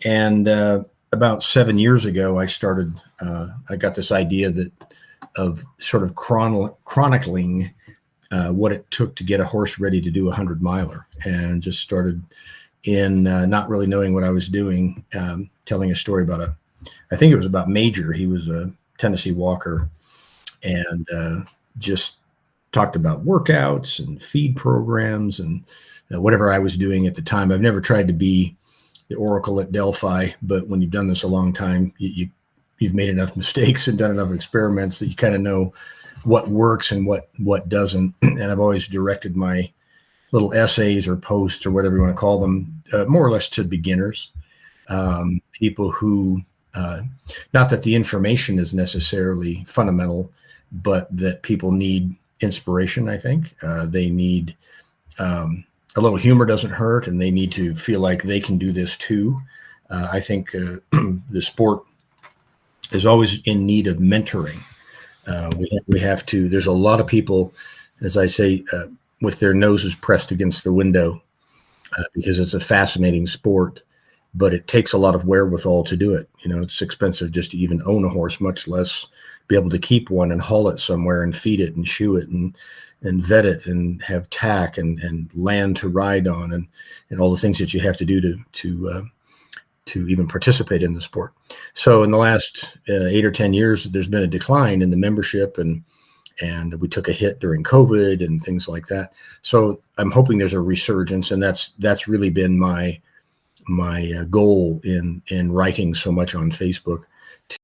And about 7 years ago, I got this idea of sort of chronicling what it took to get a horse ready to do a 100 miler, and just started in not really knowing what I was doing, telling a story about I think it was about Major. He was a Tennessee Walker, and just talked about workouts and feed programs and whatever I was doing at the time. I've never tried to be the oracle at Delphi, but when you've done this a long time, you've made enough mistakes and done enough experiments that you kind of know what works and what doesn't. And I've always directed my little essays or posts or whatever you want to call them, more or less to beginners, people who, not that the information is necessarily fundamental, but that people need inspiration. I think they need a little humor doesn't hurt, and they need to feel like they can do this too. I think the sport is always in need of mentoring. We have to. There's a lot of people, as I say, with their noses pressed against the window, because it's a fascinating sport, but it takes a lot of wherewithal to do it. It's expensive just to even own a horse, much less be able to keep one and haul it somewhere and feed it and shoe it and vet it and have tack and land to ride on and all the things that you have to do to even participate in the sport. So in the last 8 or 10 years, there's been a decline in the membership, and we took a hit during COVID and things like that. So I'm hoping there's a resurgence, and that's really been my goal in writing so much on Facebook.